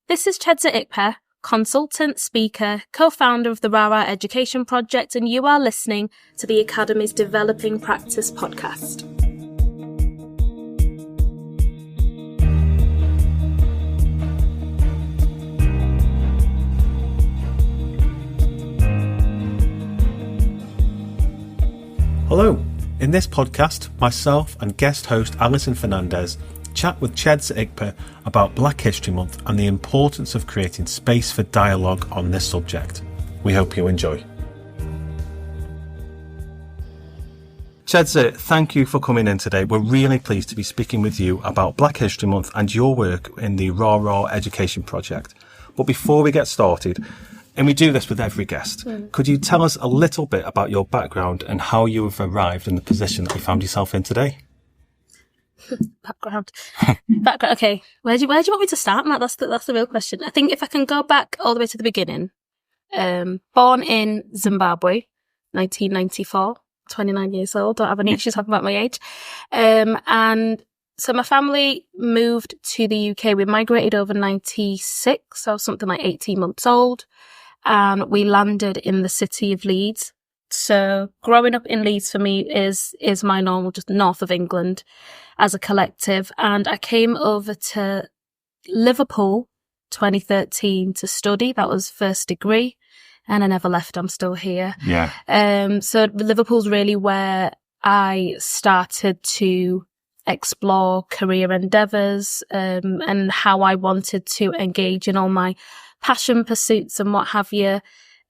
This is Chiedza Ikpeh, consultant, speaker, co-founder of the RARA Education Project, and you are listening to the Academy's Developing Practice podcast. Hello. In this podcast, myself and guest host Alison Fernandes chat with Chiedza Ikpeh about Black History Month and the importance of creating space for dialogue on this subject. We hope you enjoy. Chiedza, thank you for coming in today. We're really pleased to be speaking with you about Black History Month and your work in the RARA Education Project. But before we get started, and we do this with every guest, could you tell us a little bit about your background and how you have arrived in the position that you found yourself in today? Background. Okay. Where do you want me to start, Matt? That's the real question. I think if I can go back all the way to the beginning. Born in Zimbabwe, 1994, 29 years old. Don't have any issues talking about my age. And so my family moved to the UK. We migrated over 96, so something like 18 months old. And we landed in the city of Leeds. So growing up in Leeds for me is my normal, just north of England as a collective. And I came over to Liverpool 2013 to study. That was first degree. And I never left. I'm still here. Yeah. So Liverpool's really where I started to explore career endeavours, and how I wanted to engage in all my passion pursuits and what have you.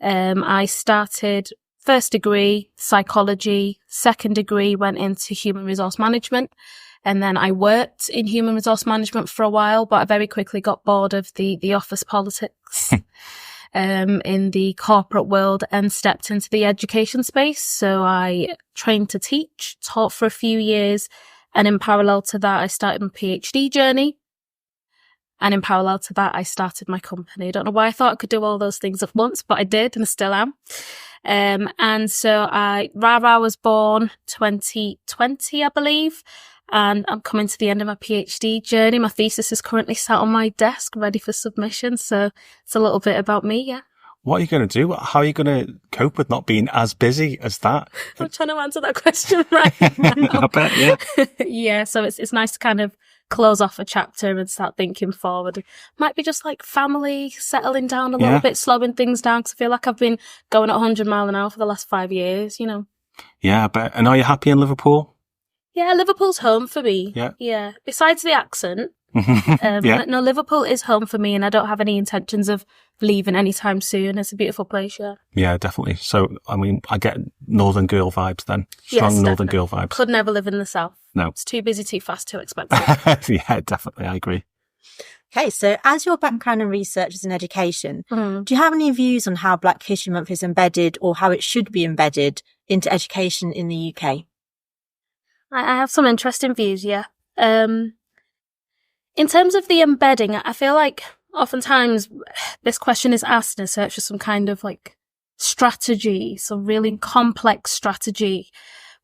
I started first degree psychology, second degree went into human resource management, and then I worked in human resource management for a while, but I very quickly got bored of the office politics in the corporate world and stepped into the education space. So I trained to teach, taught for a few years, and in parallel to that, I started my PhD journey. And in parallel to that, I started my company. I don't know why I thought I could do all those things at once, but I did and I still am. And so RARA was born 2020, I believe. And I'm coming to the end of my PhD journey. My thesis is currently sat on my desk, ready for submission. So it's a little bit about me, yeah. What are you going to do? How are you going to cope with not being as busy as that? I'm trying to answer that question right now. I bet, yeah. Yeah, so it's nice to kind of close off a chapter and start thinking forward. Might be just like family, settling down a little bit, slowing things down, because I feel like I've been going at 100 miles an hour for the last 5 years, you know. Yeah, I bet. And are you happy in Liverpool? Yeah, Liverpool's home for me. Yeah. Besides the accent, no, Liverpool is home for me, and I don't have any intentions of leaving anytime soon. It's a beautiful place, yeah. Yeah, definitely. So, I mean, I get Northern Girl vibes then. Strong Northern Girl vibes. Could never live in the South. No. It's too busy, too fast, too expensive. Yeah, definitely. I agree. Okay, so as your background and research is in education, do you have any views on how Black History Month is embedded or how it should be embedded into education in the UK? I have some interesting views, yeah. In terms of the embedding, I feel like oftentimes this question is asked in search of some kind of like strategy, some really complex strategy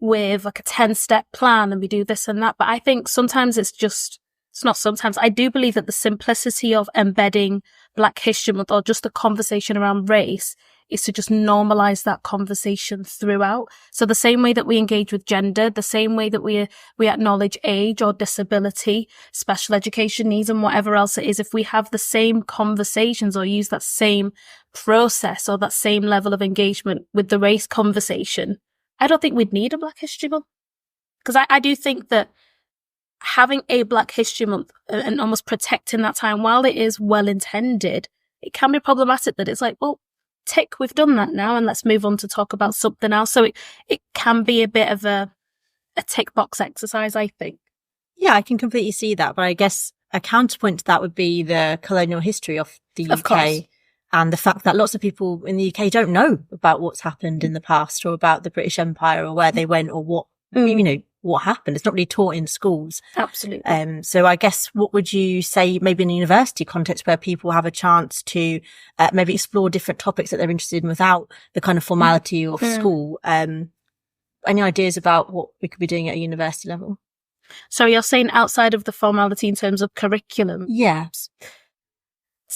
with like a 10-step plan, and we do this and that. But I think sometimes I do believe that the simplicity of embedding Black History Month or just the conversation around race is to just normalize that conversation throughout. So the same way that we engage with gender, the same way that we acknowledge age or disability, special education needs, and whatever else it is, if we have the same conversations or use that same process or that same level of engagement with the race conversation, I don't think we'd need a Black History Month. Because I do think that having a Black History Month and almost protecting that time, while it is well intended, it can be problematic that it's like, well, tick, we've done that now, and let's move on to talk about something else. So it can be a bit of a tick box exercise, I think. Yeah, I can completely see that. But I guess a counterpoint to that would be the colonial history of the UK. Of course. And the fact that lots of people in the UK don't know about what's happened in the past or about the British Empire or where they went or what, what happened. It's not really taught in schools. Absolutely. So I guess what would you say maybe in a university context where people have a chance to maybe explore different topics that they're interested in without the kind of formality of school? Any ideas about what we could be doing at a university level? So you're saying outside of the formality in terms of curriculum? Yes.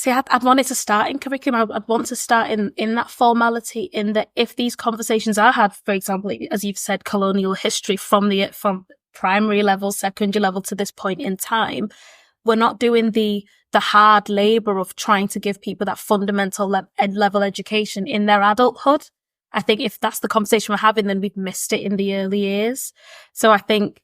See, I'd want it to start in curriculum. I'd want to start in that formality, in that if these conversations are had, for example, as you've said, colonial history from primary level, secondary level to this point in time, we're not doing the hard labour of trying to give people that fundamental level education in their adulthood. I think if that's the conversation we're having, then we've missed it in the early years. So I think,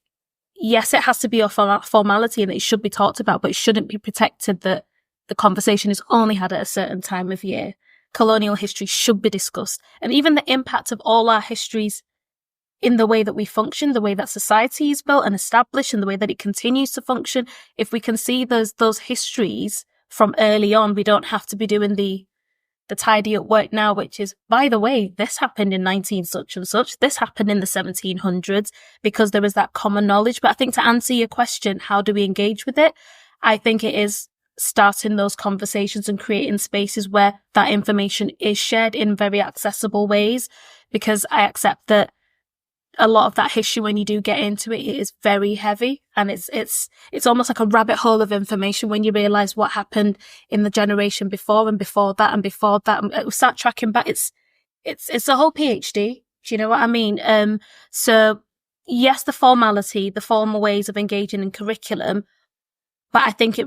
yes, it has to be a formality and it should be talked about, but it shouldn't be protected that the conversation is only had at a certain time of year. Colonial history should be discussed. And even the impact of all our histories in the way that we function, the way that society is built and established, and the way that it continues to function. If we can see those histories from early on, we don't have to be doing the tidy up work now, which is, by the way, this happened in 19 such and such, this happened in the 1700s, because there is that common knowledge. But I think to answer your question, how do we engage with it? I think it is starting those conversations and creating spaces where that information is shared in very accessible ways, because I accept that a lot of that history, when you do get into it, it is very heavy, and it's almost like a rabbit hole of information when you realise what happened in the generation before and before that and before that. And we start tracking back. It's a whole PhD. Do you know what I mean? So yes, the formality, the formal ways of engaging in curriculum, but I think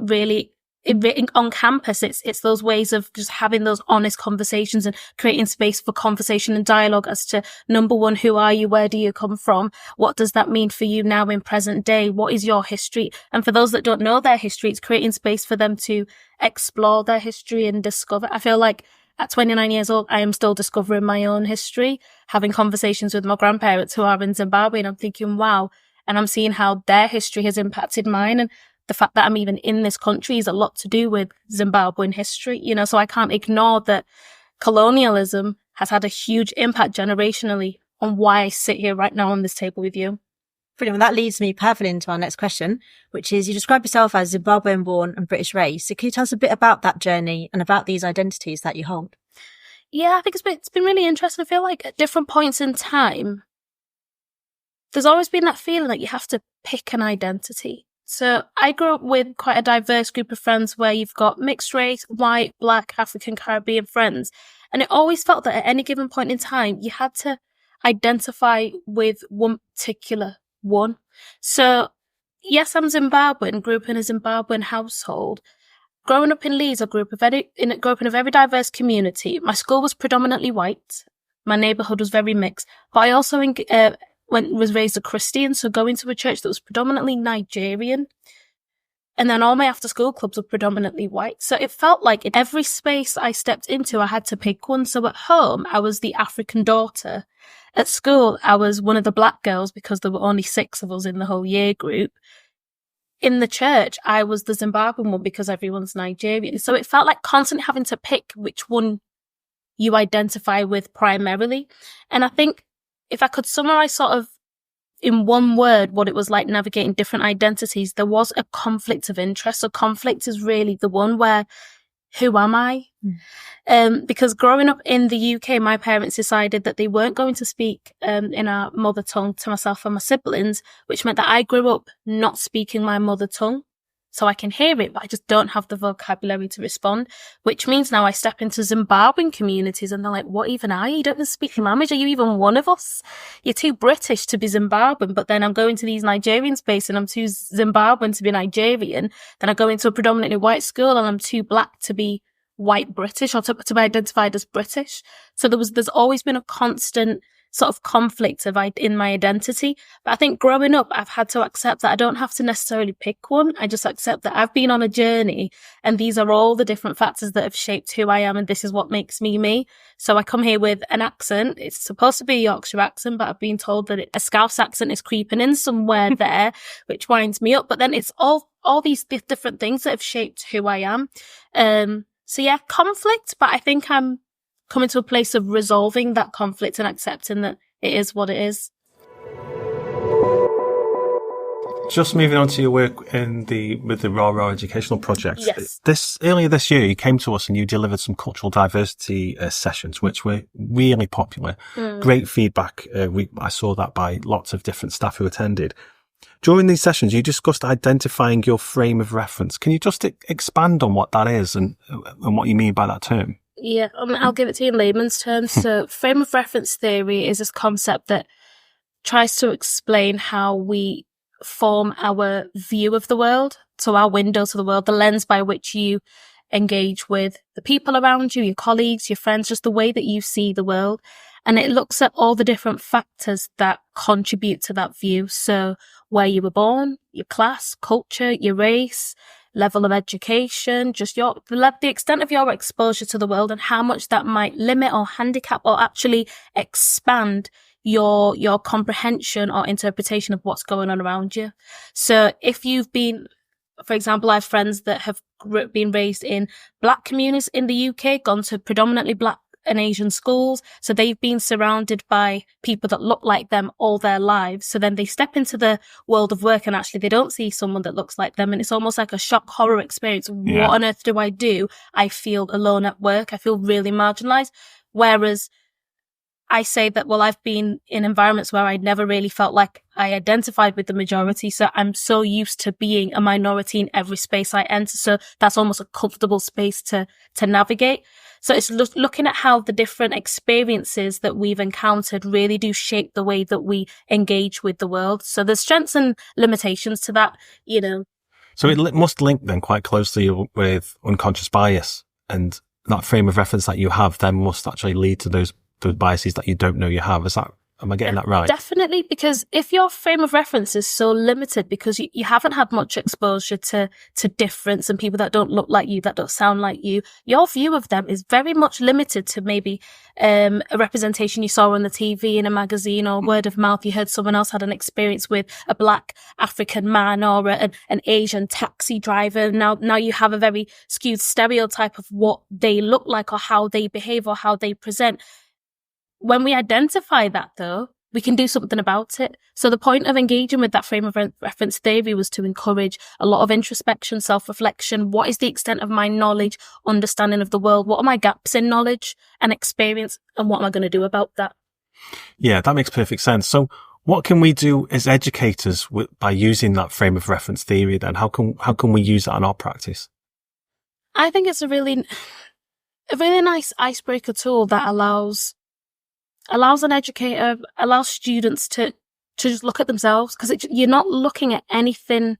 on campus, it's those ways of just having those honest conversations and creating space for conversation and dialogue as to, number one, who are you? Where do you come from? What does that mean for you now in present day? What is your history? And for those that don't know their history, it's creating space for them to explore their history and discover. I feel like at 29 years old, I am still discovering my own history, having conversations with my grandparents who are in Zimbabwe, and I'm thinking, wow. And I'm seeing how their history has impacted mine. And the fact that I'm even in this country is a lot to do with Zimbabwean history, so I can't ignore that colonialism has had a huge impact generationally on why I sit here right now on this table with you. Brilliant. Well, that leads me perfectly into our next question, which is, you describe yourself as Zimbabwean born and British raised. So can you tell us a bit about that journey and about these identities that you hold? Yeah, I think it's been really interesting. I feel like at different points in time, there's always been that feeling that you have to pick an identity. So I grew up with quite a diverse group of friends where you've got mixed race, white, black, African, Caribbean friends. And it always felt that at any given point in time, you had to identify with one particular one. So yes, I'm Zimbabwean, grew up in a Zimbabwean household. Growing up in Leeds, I grew up in a very diverse community. My school was predominantly white. My neighbourhood was very mixed. But I also was raised a Christian, so going to a church that was predominantly Nigerian. And then all my after school clubs were predominantly white. So it felt like in every space I stepped into, I had to pick one. So at home, I was the African daughter. At school, I was one of the black girls because there were only 6 of us in the whole year group. In the church, I was the Zimbabwean one because everyone's Nigerian. So it felt like constantly having to pick which one you identify with primarily. And I think if I could summarize sort of in one word what it was like navigating different identities, there was a conflict of interest. So conflict is really the one where, who am I? Because growing up in the UK, my parents decided that they weren't going to speak in our mother tongue to myself and my siblings, which meant that I grew up not speaking my mother tongue. So I can hear it, but I just don't have the vocabulary to respond, which means now I step into Zimbabwean communities and they're like, what even are you? You don't even speak the language. Are you even one of us? You're too British to be Zimbabwean. But then I'm going to these Nigerian space and I'm too Zimbabwean to be Nigerian. Then I go into a predominantly white school and I'm too black to be white British or to be identified as British. So there's always been a constant sort of conflict in my identity. But I think growing up, I've had to accept that I don't have to necessarily pick one. I just accept that I've been on a journey and these are all the different factors that have shaped who I am and this is what makes me me. So I come here with an accent. It's supposed to be a Yorkshire accent, but I've been told that a Scouse accent is creeping in somewhere there, which winds me up. But then it's all these different things that have shaped who I am. So yeah, conflict, but I think I'm coming to a place of resolving that conflict and accepting that it is what it is. Just moving on to your work with the RARA Educational Project. Yes. Earlier this year, you came to us and you delivered some cultural diversity sessions, which were really popular. Great feedback. I saw that by lots of different staff who attended. During these sessions, you discussed identifying your frame of reference. Can you just expand on what that is and what you mean by that term? Yeah, I'll give it to you in layman's terms. So frame of reference theory is this concept that tries to explain how we form our view of the world. So our window to the world, the lens by which you engage with the people around you, your colleagues, your friends, just the way that you see the world. And it looks at all the different factors that contribute to that view. So where you were born, your class, culture, your race, level of education, just the extent of your exposure to the world and how much that might limit or handicap or actually expand your comprehension or interpretation of what's going on around you. So if you've been, for example, I have friends that have been raised in Black communities in the UK, gone to predominantly Black and Asian schools. So they've been surrounded by people that look like them all their lives. So then they step into the world of work and actually they don't see someone that looks like them. And it's almost like a shock horror experience. Yeah. What on earth do? I feel alone at work. I feel really marginalized. Whereas I say that, well, I've been in environments where I never really felt like I identified with the majority. So I'm so used to being a minority in every space I enter. So that's almost a comfortable space to navigate. So it's looking at how the different experiences that we've encountered really do shape the way that we engage with the world. So there's strengths and limitations to that, you know. So it must link then quite closely with unconscious bias, and that frame of reference that you have then must actually lead to those biases that you don't know you have. Am I getting that right? Definitely, because if your frame of reference is so limited because you haven't had much exposure to difference and people that don't look like you, that don't sound like you, your view of them is very much limited to maybe a representation you saw on the TV, in a magazine, or word of mouth. You heard someone else had an experience with a Black African man or an Asian taxi driver. Now you have a very skewed stereotype of what they look like or how they behave or how they present. When we identify that, though, we can do something about it. So the point of engaging with that frame of reference theory was to encourage a lot of introspection, self-reflection. What is the extent of my knowledge, understanding of the world? What are my gaps in knowledge and experience? And what am I going to do about that? Yeah, that makes perfect sense. So what can we do as educators by using that frame of reference theory then? How can we use that in our practice? I think it's a really nice icebreaker tool that allows an educator, allows students to just look at themselves, because you're not looking at anything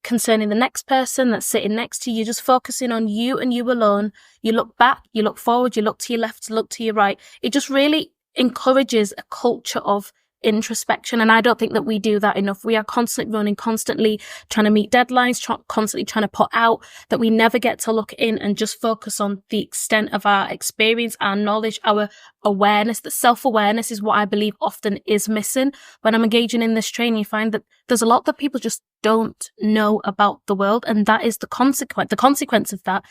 concerning the next person that's sitting next to you. You're just focusing on you and you alone. You look back, you look forward, you look to your left, you look to your right. It just really encourages a culture of introspection. And I don't think that we do that enough. We are constantly running, constantly trying to meet deadlines, constantly trying to put out, that we never get to look in and just focus on the extent of our experience, our knowledge, our awareness. That self-awareness is what I believe often is missing. When I'm engaging in this training, you find that there's a lot that people just don't know about the world. And that is the consequence. The consequence of that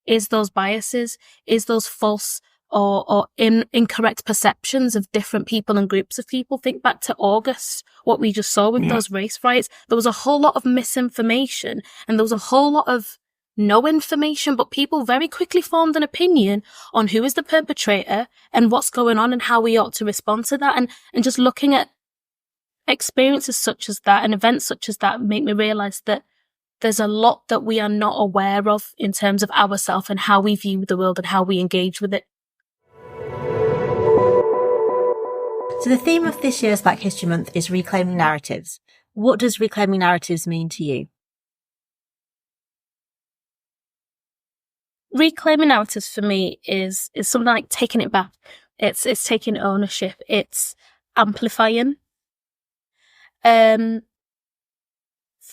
is those biases, is those false or incorrect perceptions of different people and groups of people. Think back to August, what we just saw with those race riots. There was a whole lot of misinformation and there was a whole lot of no information, but people very quickly formed an opinion on who is the perpetrator and what's going on and how we ought to respond to that. And just looking at experiences such as that and events such as that make me realise that there's a lot that we are not aware of in terms of ourselves and how we view the world and how we engage with it. So the theme of this year's Black History Month is reclaiming narratives. What does reclaiming narratives mean to you? Reclaiming narratives for me is something like taking it back. It's taking ownership. It's amplifying. For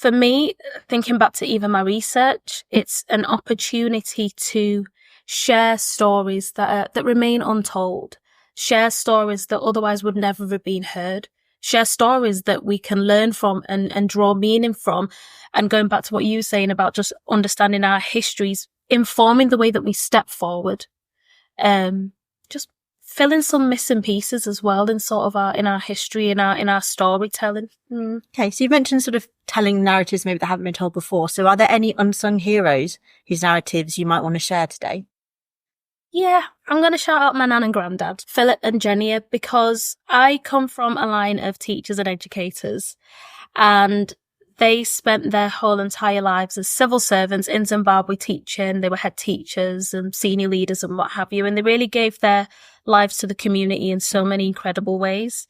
me, thinking back to even my research, it's an opportunity to share stories that remain untold. Share stories that otherwise would never have been heard. Share stories that we can learn from and draw meaning from. And going back to what you were saying about just understanding our histories, informing the way that we step forward. Just fill in some missing pieces as well in sort of our history, in our storytelling. Okay, so you mentioned sort of telling narratives maybe that haven't been told before. So are there any unsung heroes whose narratives you might want to share today? Yeah, I'm going to shout out my nan and granddad, Philip and Jenny, because I come from a line of teachers and educators. And they spent their whole entire lives as civil servants in Zimbabwe teaching. They were head teachers and senior leaders and what have you. And they really gave their lives to the community in so many incredible ways.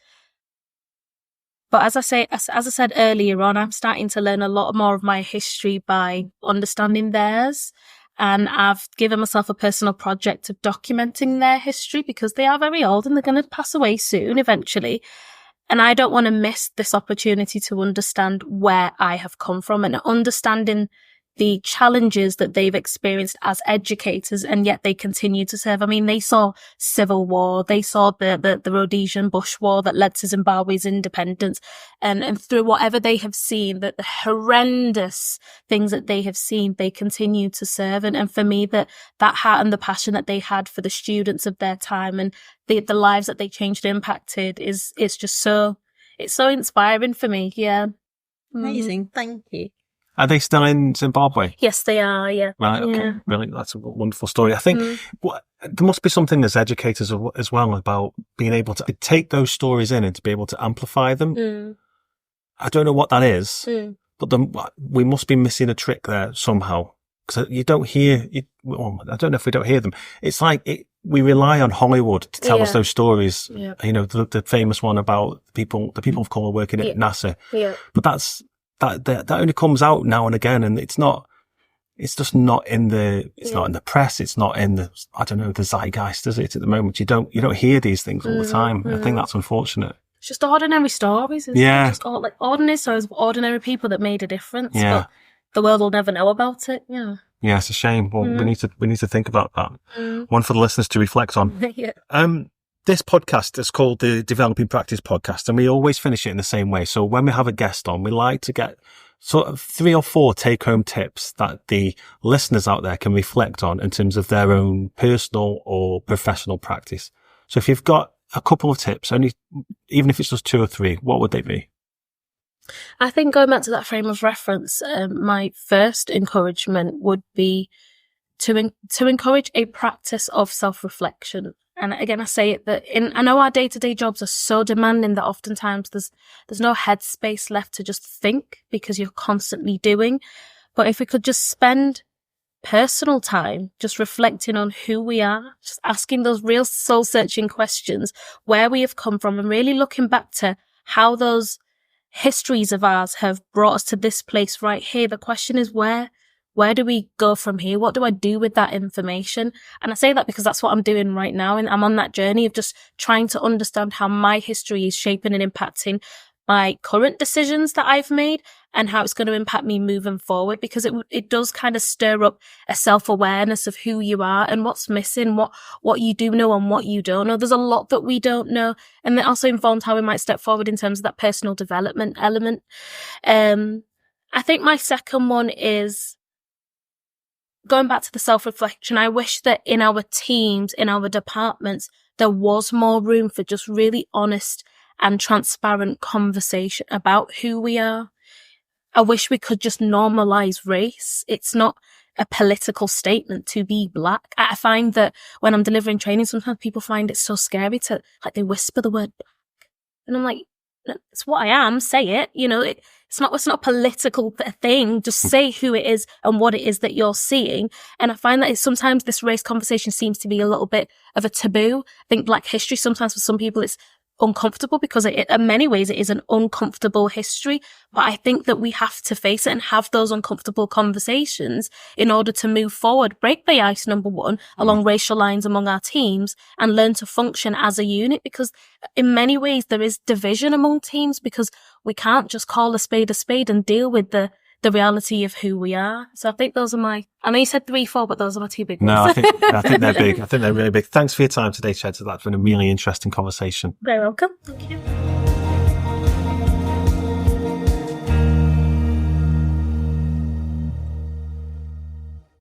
But as I said earlier on, I'm starting to learn a lot more of my history by understanding theirs. And I've given myself a personal project of documenting their history because they are very old and they're going to pass away soon, eventually. And I don't want to miss this opportunity to understand where I have come from and understanding the challenges that they've experienced as educators, and yet they continue to serve. I mean, they saw civil war, they saw the Rhodesian Bush War that led to Zimbabwe's independence, and through whatever they have seen, the horrendous things that they have seen, they continue to serve. And for me, that heart and the passion that they had for the students of their time and the lives that they changed and impacted it's just so inspiring for me. Yeah. Amazing. Thank you. Are they still in Zimbabwe? Yes, they are, yeah. Right, okay. Yeah. Really, that's a wonderful story. I think there must be something as educators as well about being able to take those stories in and to be able to amplify them. I don't know what that is, but we must be missing a trick there somehow. Because you don't hear, I don't know if we don't hear them. It's like we rely on Hollywood to tell us those stories. Yeah. You know, the famous one about the people of colour working at NASA. Yeah. But that only comes out now and again, and it's just not in the, not in the press, it's not in the, I don't know, the zeitgeist, is it, at the moment? You don't hear these things all the time. I think that's unfortunate. It's just ordinary stories, isn't it? Just like ordinary stories of ordinary people that made a difference. Yeah. But the world will never know about it. Yeah. Yeah, it's a shame. Well, we need to think about that. One for the listeners to reflect on. This podcast is called the Developing Practice Podcast, and we always finish it in the same way. So when we have a guest on, we like to get sort of 3 or 4 take-home tips that the listeners out there can reflect on in terms of their own personal or professional practice. So if you've got a couple of tips, even if it's just 2 or 3, what would they be? I think going back to that frame of reference, my first encouragement would be to encourage a practice of self-reflection. And again, I say it I know our day-to-day jobs are so demanding that oftentimes there's no headspace left to just think because you're constantly doing. But if we could just spend personal time just reflecting on who we are, just asking those real soul-searching questions, where we have come from, and really looking back to how those histories of ours have brought us to this place right here. The question is where do we go from here? What do I do with that information? And I say that because that's what I'm doing right now. And I'm on that journey of just trying to understand how my history is shaping and impacting my current decisions that I've made and how it's going to impact me moving forward, because it does kind of stir up a self-awareness of who you are and what's missing, what you do know and what you don't know. There's a lot that we don't know. And that also informs how we might step forward in terms of that personal development element. I think my second one is going back to the self-reflection. I wish that in our teams, in our departments, there was more room for just really honest and transparent conversation about who we are. I wish we could just normalize race. It's not a political statement to be black. I find that when I'm delivering training, sometimes people find it so scary to, like, they whisper the word black. And I'm like, it's what I am, say it. You know, it's not a political thing. Just say who it is and what it is that you're seeing. And I find that sometimes this race conversation seems to be a little bit of a taboo. I think Black history, sometimes for some people, it's uncomfortable because in many ways it is an uncomfortable history. But I think that we have to face it and have those uncomfortable conversations in order to move forward, break the ice, number one, along racial lines among our teams, and learn to function as a unit, because in many ways there is division among teams because we can't just call a spade and deal with the reality of who we are. So I think those are I know you said 3, 4, but those are my 2 big ones. No, I think they're big. I think they're really big. Thanks for your time today, Chiedza. That's been a really interesting conversation. Very welcome. Thank you.